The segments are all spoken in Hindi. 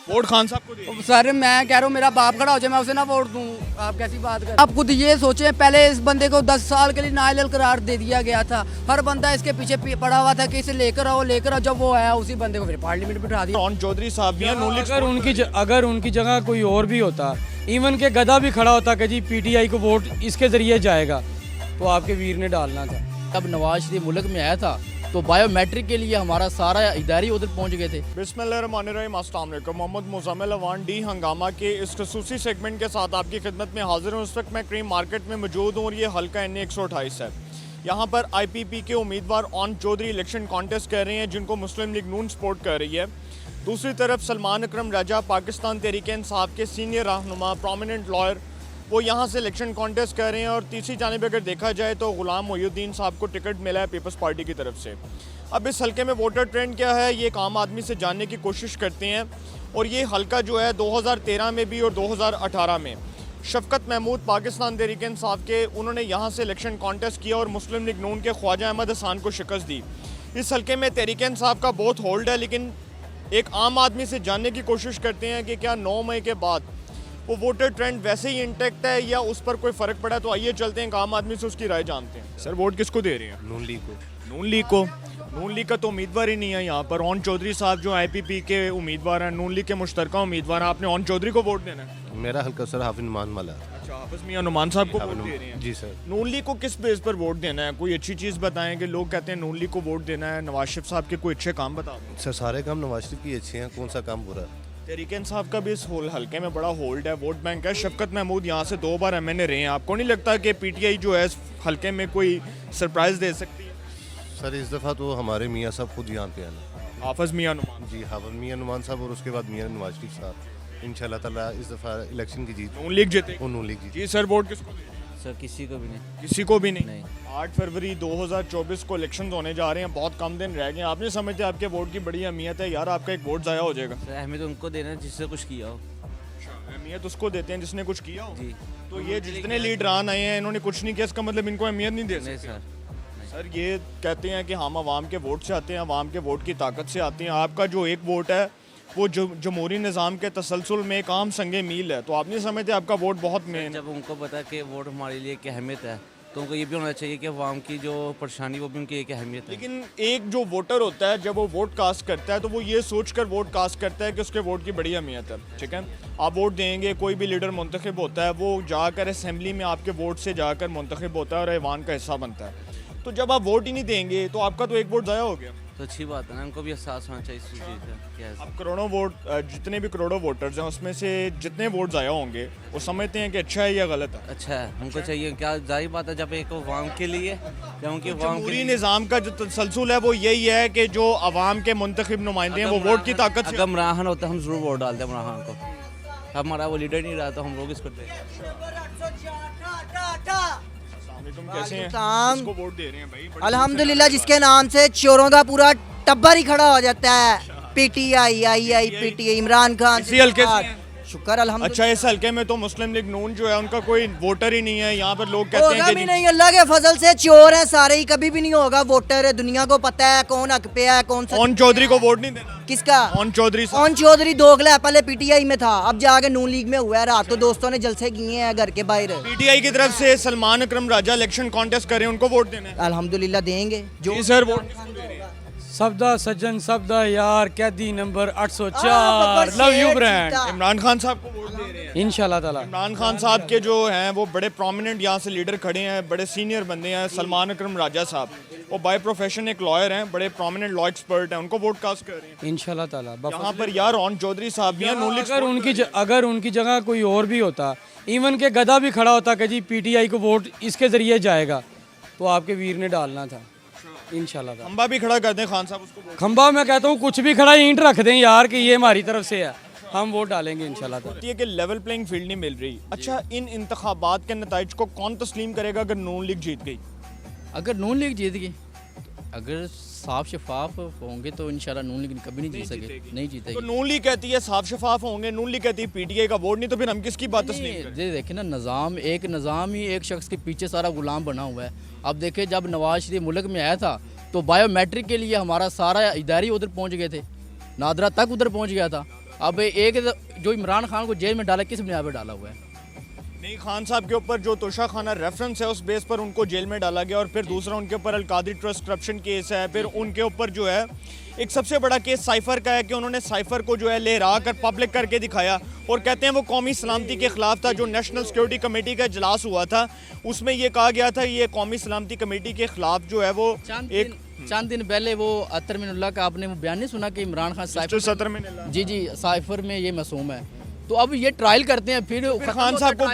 वोट खान साहब को दिए? सर मैं कह रहा हूँ मेरा बाप खड़ा हो जाए मैं उसे ना वोट दूँ। आप कैसी बात कर, आप खुद ये सोचें, पहले इस बंदे को 10 साल के लिए नाअहल करार दे दिया गया था। हर बंदा इसके पीछे पड़ा हुआ था कि इसे लेकर आओ। जब वो आया उसी बंदे को फिर पार्लियामेंट में बिठा दिया। रॉन चौधरी साहब भी हैं नून लीग। अगर उनकी जगह कोई और भी होता, इवन के गधा भी खड़ा होता कि जी पीटीआई को वोट इसके ज़रिए जाएगा, तो आपके वीर ने डालना था। जब नवाज शरीफ मुल्क में आया था तो बायोमेट्रिक के लिए हमारा सारा इदारे उधर पहुंच गए थे। बिस्मिल्लाहिर्रहमानिर्रहीम, अस्सलाम वालेकुम। मोहम्मद मुज़म्मिल अवान डी हंगामा के इस खसूसी सेगमेंट के साथ आपकी खिदमत में हाजिर हूँ। इस वक्त मैं क्रीम मार्केट में मौजूद हूँ और ये हल्का NA 128 है। यहाँ पर IPP के उम्मीदवार ऑन चौधरी इलेक्शन कॉन्टेस्ट कर रहे हैं, जिनको मुस्लिम लीग नून सपोर्ट कर रही है। दूसरी तरफ सलमान अकरम राजा, पाकिस्तान तहरीक इंसाफ के सीनियर रहनुमा, प्रोमिनेंट लॉयर, वो यहाँ से इलेक्शन कॉन्टेस्ट कर रहे हैं। और तीसरी जानिब अगर देखा जाए तो गुलाम मोहिउद्दीन साहब को टिकट मिला है पीपल्स पार्टी की तरफ से। अब इस हल्के में वोटर ट्रेंड क्या है, ये एक आम आदमी से जानने की कोशिश करते हैं। और ये हल्का जो है 2013 में भी और 2018 में शफकत महमूद, पाकिस्तान तहरीक इंसाफ के, उन्होंने यहाँ से इलेक्शन कॉन्टेस्ट किया और मुस्लिम लीग नून के ख्वाजा अहमद हसन को शिकस्त दी। इस हल्के में तहरीक इंसाफ का बहुत होल्ड है, लेकिन एक आम आदमी से जानने की कोशिश करते हैं कि क्या 9 मई के बाद वो वोटर ट्रेंड वैसे ही इंटैक्ट है या उस पर कोई फ़र्क पड़ा। तो आइए चलते हैं, एक आम आदमी से उसकी राय जानते हैं। सर वोट किसको दे रहे हैं? नून लीग को। नून लीग को? नून लीग का तो उम्मीदवार ही नहीं है यहाँ पर। ऑन चौधरी साहब जो IPP के उम्मीदवार हैं, नून लीग के मुश्तरका उम्मीदवार हैं, आपने ऑन चौधरी को वोट देना है? मेरा हल्का सर हाफिज नुमान वाला। अच्छा, हाफिज मियां नुमान साहब को वोट दे रहे हैं? जी सर। नून लीग को किस बेस पर वोट देना है? कोई अच्छी चीज़ बताएं कि लोग कहते हैं नून लीग को वोट देना है। नवाज शरीफ साहब के कोई अच्छे काम बता दें। सर सारे काम नवाज शरीफ की अच्छे हैं, कौन सा काम बुरा है? तहरीक इंसाफ का भी इस हल्के में बड़ा होल्ड है, वोट बैंक है। शफकत महमूद यहाँ से 2 बार MNA रहे हैं। आपको नहीं लगता कि PTI जो है इस हल्के में कोई सरप्राइज़ दे सकती है? सर इस दफ़ा तो हमारे मियाँ साहब खुद यहाँ पे आना। हाफिज मियां नुमान जी, हाफिज मियाँ नुमान साहब और उसके बाद मियाँ नवाज शरीफ साहब। इंशाल्लाह ताला इस दफ़ा इलेक्शन की जीत नून लीग जीते? वो नून लीग जीत। जी सर, वोट किसको दें? सर किसी को भी नहीं। किसी को भी नहीं। 8 फरवरी 2024 को इलेक्शन होने जा रहे हैं, बहुत कम दिन रह गए। आप नहीं समझते आपके वोट की बड़ी अहमियत है? यार आपका एक वोट ज़ाया हो जाएगा। सर अहमियत उनको देना है जिससे कुछ किया हो। अहमियत उसको देते हैं जिसने कुछ किया हो। जी। तो ये जितने लीडरान आए हैं इन्होंने कुछ नहीं किया, इसका मतलब इनको अहमियत नहीं दे नहीं सकते? सर। सर ये कहते हैं कि हम आवाम के वोट से आते हैं, आवाम के वोट की ताकत से आते हैं। आपका जो एक वोट है वो जमहूरी निज़ाम के तसलसल में एक आम संगे मील है। तो आप नहीं समझते आपका वोट बहुत मेन है? जब उनको पता कि वोट हमारे लिए क्या अहमियत है, तो उनको ये भी होना चाहिए कि अवाम की जो परेशानी वो भी उनकी एक अहमियत है। लेकिन एक जो वोटर होता है जब वो वोट कास्ट करता है तो वो ये सोचकर वोट कास्ट करता है कि उसके वोट की बड़ी अहमियत है। ठीक है, आप वोट देंगे, कोई भी लीडर मुंतखब होता है, वो जाकर असेंबली में आपके वोट से जाकर मुंतखब होता है और ऐवान का हिस्सा बनता है। तो जब आप वोट ही नहीं देंगे तो आपका तो एक वोट ज़ाया हो गया। तो अच्छी बात है ना, उनको भी एहसास होना चाहिए इस चीज़ का। क्या है? अब करोड़ों वोट, जितने भी करोड़ों वोटर्स हैं उसमें से जितने वोट ज़ाया होंगे वो समझते हैं कि अच्छा है या गलत है? अच्छा है, उनको चाहिए क्या, जाहिर बात है जब एक अवाम के लिए, जब उनकी अवाम जमहूरी निज़ाम का जो तसलसल है वो यही है कि जो अवाम के मुंतखब नुमाइंदे हैं वो वोट की ताकत से। अगर इमरान खान होता हम जरूर वोट डालते इमरान खान को। हमारा वो लीडर नहीं रहा तो हम लोग इसको कैसे हैं? सलाम। किसको वोट दे रहे हैं भाई? बड़ी अल्हम्दुलिल्लाह जिसके नाम से चोरों का पूरा टब्बर ही खड़ा हो जाता है। PTI PTI इमरान खान इसी हल्के से हैं? शुक्र अल्हम्दुलिल्लाह। अच्छा, इस हल्के में तो मुस्लिम लीग नून जो है उनका कोई वोटर ही नहीं है। यहाँ पर लोग कहते होगा हैं भी कि नहीं, अल्लाह के फजल से चोर हैं सारे ही, कभी भी नहीं होगा वोटर। दुनिया को पता है कौन हक पे है कौन सा। ऑन चौधरी को वोट नहीं देना? किसका? ऑन चौधरी साहब। ऑन चौधरी दोगला है, पहले PTI में था, अब जाके नून लीग में हुआ है। रात तो दोस्तों ने जलसे किए हैं घर के बाहर। PTI की तरफ से सलमान अकरम राजा इलेक्शन कॉन्टेस्ट करें, उनको वोट देना है? अल्हम्दुलिल्लाह देंगे। जी सर, वोट किसको दे रहे हैं? सबदा सज्जन सबदा यार, कैदी number 804, love you brand, Imran Khan साहब को वोट दे रहे हैं? इंशाल्लाह ताला। इमरान खान साहब के जो हैं वो बड़े प्रोमिनेंट यहाँ से लीडर खड़े हैं, बड़े सीनियर बंदे हैं। सलमान अकरम राजा साहब वो बाय प्रोफेशन एक लॉयर हैं, बड़े प्रोमिनेंट लॉ एक्सपर्ट हैं, उनको वोट कास्ट कर रहे हैं इंशाल्लाह ताला। यहाँ पर। यार ऑन चौधरी साहब भी हैं, नून लीग अगर उनकी जगह कोई और भी होता, इवन के गधा भी खड़ा होता कि जी PTI को वोट इसके ज़रिए जाएगा, तो आपके वीर ने डालना था इंशाल्लाह ताला। खंबा भी खड़ा कर दें खान साहब उसको वोट। खंबा मैं कहता हूँ कुछ भी खड़ा, ईंट रख दें यार कि ये हमारी तरफ से है, हम वोट डालेंगे इंशाल्लाह ताला। ये कि लेवल प्लेइंग फील्ड नहीं मिल रही। अच्छा, इन इंतखाबात के नताइज को कौन तस्लीम करेगा अगर नून लीग जीत गई? अगर नून लीग जीत गई, अगर साफ शफाफ होंगे तो इंशाल्लाह नून लीग कभी नहीं जीत सके, नहीं तो जीतेगी। नून लीग कहती है साफ शफाफ होंगे, नून लीग कहती है PTI का वोट नहीं, तो फिर हम किसकी बात तस्लीम करें? ये देखें ना, निज़ाम ही एक शख्स के पीछे सारा गुलाम बना हुआ है। अब देखें जब नवाज शरीफ मुल्क में आया था तो बायोमेट्रिक के लिए हमारा सारा इदारे उधर पहुंच गए थे, नादरा तक उधर पहुंच गया था। अब एक जो इमरान खान को जेल में डाला किस बुनियाद पर डाला हुआ है? नहीं, खान साहब के ऊपर जो तोशा खाना रेफरेंस है उस बेस पर उनको जेल में डाला गया, और फिर दूसरा उनके ऊपर अलकादरी ट्रस्ट करप्शन केस है, फिर उनके ऊपर जो है एक सबसे बड़ा केस साइफर का है कि उन्होंने साइफर को जो है लहरा कर पब्लिक करके दिखाया, और कहते हैं वो कौमी सलामती के खिलाफ था। जो नेशनल सिक्योरिटी कमेटी का इजलास हुआ था उसमें ये कहा गया था ये कौमी सलामती कमेटी के खिलाफ जो है वो चंद दिन पहले वो अतर मिनुल्लाह का आपने वो बयान नहीं सुना कि इमरान खान सतर में जी साइफर में ये मासूम है, तो अब ये ट्रायल करते हैं फिर खान साहब को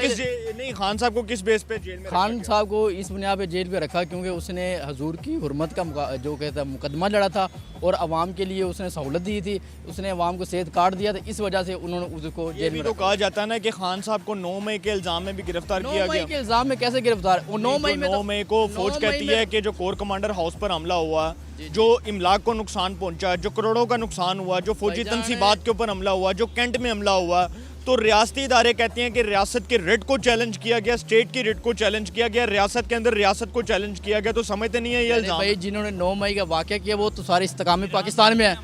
खान साहब को किस बेस पे जेल में खान साहब को इस बुनियाद पे जेल पे रखा क्योंकि उसने हजूर की हुर्मत का जो कहता है मुकदमा लड़ा था और आवाम के लिए उसने सहूलत दी थी, उसने आवाम को सेहत कार्ड दिया था, इस वजह से उन्होंने उसको जेल में तो कहा जाता है ना कि खान साहब को 9 मई के इल्ज़ाम में भी गिरफ्तार किया गया। 9 मई के इल्ज़ाम में कैसे गिरफ्तार? 9 मई में 9 मई को फौज कहती है कि जो कोर कमांडर हाउस पर हमला हुआ, जो इमलाक को नुकसान पहुंचा, जो करोड़ों का नुकसान हुआ, जो फौजी तनसीबात के ऊपर हमला हुआ, जो कैंट में हमला हुआ, तो रियासती इदारे कहते हैं कि रियासत के रिट को चैलेंज किया गया, स्टेट की रिट को चैलेंज किया गया, रियासत के अंदर रियासत को चैलेंज किया गया, तो समझते नहीं है ये इल्जाम। भाई जिन्होंने 9 मई का वाक़या किया वो तो सारे इस्तेकाम पाकिस्तान में है,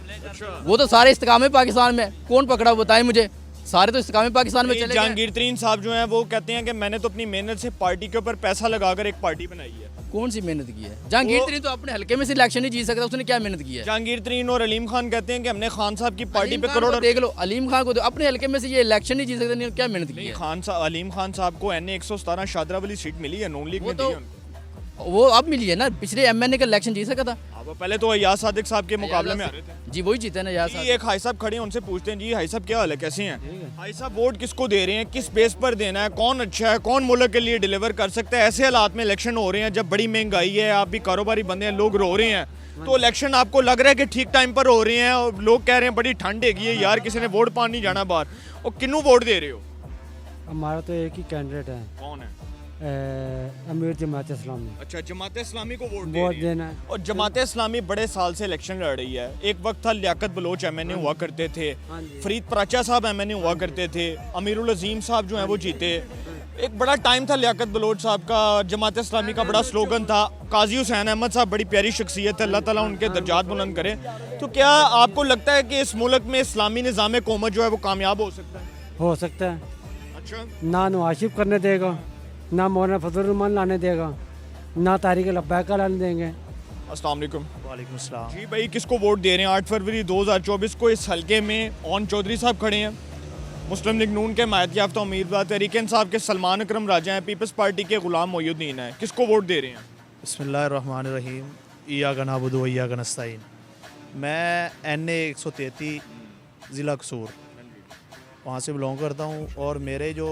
वो तो सारे इस्तेकाम पाकिस्तान में, कौन पकड़ा बताएं मुझे? सारे तो इस्तेकाम पाकिस्तान में चले गए। जहांगीर तरीन साहब जो हैं वो कहते हैं कि मैंने तो अपनी मेहनत से पार्टी के ऊपर पैसा लगाकर एक पार्टी बनाई है। कौन सी मेहनत की है? जहांगीर तरीन तो अपने हल्के में से इलेक्शन नहीं जीत सकता, उसने क्या मेहनत की है? जहांगीर तरीन और अलीम खान कहते हैं कि हमने खान साहब की पार्टी पे करोड़ों। देख लो अलीम खान को तो अपने हल्के में से ये इलेक्शन नहीं जीत सकता, नहीं क्या मेहनत की है? अलीम खान साहब को NA 117 शादरा वाली सीट मिली है, नून लीग में दी है उनको। वो अब मिली है ना, पिछले MNA का इलेक्शन जीत सका था। अब पहले तो अयाज सादिक साहब के मुकाबले में आ रहे थे जी, वही जीते ना यार साहब। एक हाई साहब खड़े हैं, उनसे पूछते हैं जी हाई साहब क्या हाल है, कैसे हैं हाई साहब? वोट किसको दे रहे हैं, किस बेस पर देना है, कौन अच्छा है, कौन मुल्क के लिए डिलीवर कर सकता है? ऐसे हालात में इलेक्शन हो रहे हैं जब बड़ी महंगाई है, आप भी कारोबारी बंदे हैं, लोग रो रहे हैं, तो इलेक्शन आपको लग रहा है कि ठीक टाइम पर हो रहे हैं, और लोग कह रहे हैं बड़ी ठंड है यार, किसी ने वोट पान नहीं जाना बाहर, और किन्नू वोट दे रहे हो? हमारा तो एक ही कैंडिडेट है, कौन है? अमीर जमात इस्लामी। अच्छा, जमात इस्लामी को वोट देना है। और जमात इस्लामी बड़े साल से इलेक्शन लड़ रही है। एक वक्त था लियाकत बलोच MNA हुआ करते थे, फरीद पराचा साहब MNA हुआ करते थे, अमीरुल अजीम साहब जो हैं वो जीते। एक बड़ा टाइम था लियाकत बलोच साहब का, जमात इस्लामी का बड़ा स्लोगन था, काजी हुसैन अहमद साहब बड़ी प्यारी शख्सियत है, अल्लाह ताला उनके दर्जात बुलंद करे। तो क्या आपको लगता है कि इस मुल्क में इस्लामी निज़ाम हुकूमत जो है वो कामयाब हो सकता है? हो सकता है। अच्छा, ना नवाशिफ करने देगा, ना मौलाना फजल रहमान लाने देगा, ना तारीख लब्बैका लाने देंगे। अस्सलाम वालेकुम। वालेकुम सलाम। जी भाई, किसको वोट दे रहे हैं? 8 फरवरी 2024 को इस हलके में ओन चौधरी साहब खड़े हैं, मुस्लिम लीग नून के हिमायत याफ्ता उम्मीदवार, तहरीक इंसाफ के सलमान अकरम राजा हैं, पीपल्स पार्टी के गुलाम मोहिउद्दीन हैं। किसको वोट दे रहे हैं? बिस्मिल्लाहिर्रहमानिर्रहीम, इय्याका नअबुदु व इय्याका नस्तईन। मैं NA 133 ज़िला कसूर वहाँ से बिलोंग करता हूँ, और मेरे जो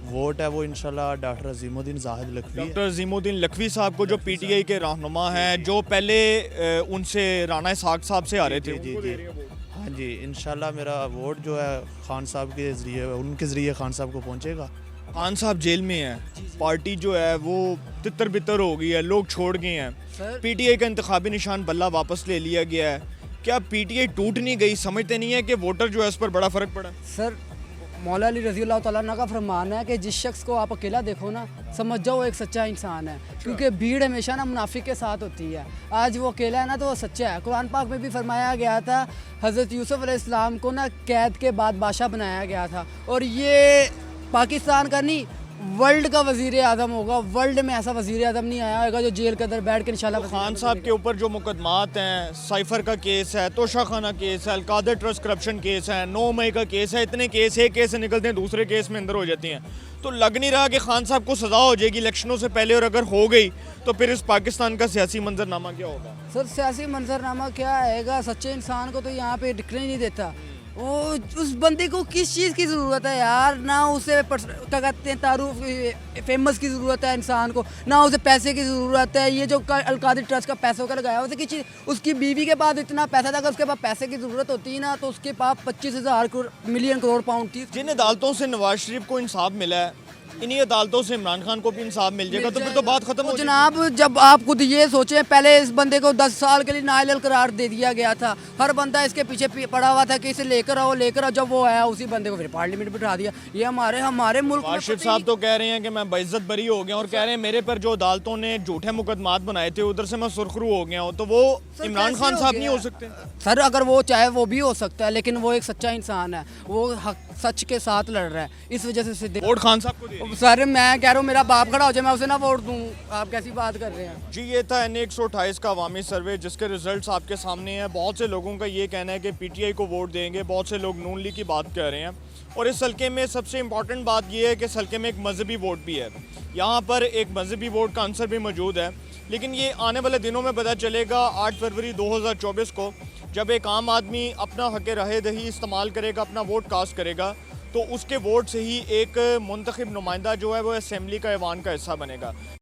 वोट है वो इंशाल्लाह डॉक्टर अजीमुद्दीन जाहिद लखवी। डॉक्टर अजीमुद्दीन लखवी साहब को जो PTI के रहनुमा हैं, जो पहले उनसे राना इसहाक साहब से आ रहे थे, जी जी, हाँ जी, इंशाल्लाह मेरा वोट जो है खान साहब के ज़रिए, उनके ज़रिए खान साहब को पहुँचेगा। खान साहब जेल में हैं, पार्टी जो है वो तितर बितर हो गई है, लोग छोड़ गए हैं, PTI का इंतखाबी निशान बल्ला वापस ले लिया गया है। क्या PTI टूट नहीं गई? समझते नहीं है कि वोटर जो है उस पर बड़ा फ़र्क पड़ा? सर, मौला अली रज़ी अल्लाह तआला अन्हु का फरमान है कि जिस शख्स को आप अकेला देखो ना, समझ जाओ वो एक सच्चा इंसान है, क्योंकि भीड़ हमेशा ना मुनाफिक के साथ होती है। आज वो अकेला है ना तो वो सच्चा है। कुरान पाक में भी फरमाया गया था, हज़रत यूसुफ अलैहिस्सलाम को ना कैद के बाद बादशाह बनाया गया था, और ये पाकिस्तान का नहीं वर्ल्ड का वज़ीर आज़म होगा। वर्ल्ड में ऐसा वज़ीर आज़म नहीं आया होगा जो जेल के अंदर बैठ के इंशाल्लाह। खान साहब के ऊपर जो मुकदमात हैं, साइफर का केस है, तोशा खाना केस है, अलकादर ट्रस्ट करप्शन केस है, 9 मई का केस है, इतने केस एक केस से निकलते हैं दूसरे केस में अंदर हो जाते हैं, तो लग नहीं रहा कि खान साहब को सज़ा हो जाएगी इलेक्शनों से पहले, और अगर हो गई तो फिर इस पाकिस्तान का सियासी मंजरनामा क्या होगा? सर, सियासी मंजरनामा क्या आएगा? सच्चे इंसान को तो यहाँ पे टिकने नहीं देता। वो उस बंदे को किस चीज़ की ज़रूरत है यार? ना उसे क्या कहते हैं तारुफ फेमस की ज़रूरत है इंसान को, ना उसे पैसे की ज़रूरत है। ये जो अलकादरी ट्रस्ट का पैसों का लगाया उसे किस चीज़? उसकी बीवी के पास इतना पैसा था, अगर उसके पास पैसे की ज़रूरत होती है ना तो उसके पास 25,000 मिलियन करोड़ पाउंड थी। जिन अदालतों से नवाज शरीफ को इंसाफ मिला है इन्हीं अदालतों से इमरान खान को भी इंसाफ मिल जाएगा तो फिर तो बात खत्म हो जाएगी। जनाब जब आप खुद ये सोचें, पहले इस बंदे को 10 साल के लिए नाअहल करार दे दिया गया था। हर बंदा इसके पीछे पड़ा हुआ था कि इसे लेकर आओ। जब वो आया उसी बंदे को फिर पार्लियामेंट बिठा दिया। ये हमारे मुल्क में वाशिफ साहब तो कह रहे हैं कि मैं बेइज्जत बरी हो गया और कह रहे हैं मेरे पर जो अदालतों ने झूठे मुकदमात बनाए थे उधर से मैं सुरखरू हो गया हूँ। तो वो इमरान खान साहब नहीं हो सकते? सर अगर वो चाहे वो भी हो सकता है, लेकिन वो एक सच्चा इंसान है, वो सच के साथ लड़ रहा है, इस वजह से वोट खान साहब को दे। सर मैं कह रहा हूँ मेरा बाप खड़ा हो जाए मैं उसे ना वोट दूँ। आप कैसी बात कर रहे हैं? जी ये था NA 128 का अवामी सर्वे जिसके रिजल्ट्स आपके सामने हैं। बहुत से लोगों का ये कहना है कि PTI को वोट देंगे, बहुत से लोग नून लीग की बात कर रहे हैं। और इस हल्के में सबसे इम्पॉर्टेंट बात ये है कि इस हल्के में एक मजहबी वोट भी है। यहाँ पर एक मजहबी वोट का आंसर भी मौजूद है, लेकिन ये आने वाले दिनों में पता चलेगा 8 फरवरी 2024 को, जब एक आम आदमी अपना हक़ राय दही इस्तेमाल करेगा, अपना वोट कास्ट करेगा, तो उसके वोट से ही एक मुंतखब नुमाइंदा जो है वो असेंबली का ऐवान का हिस्सा बनेगा।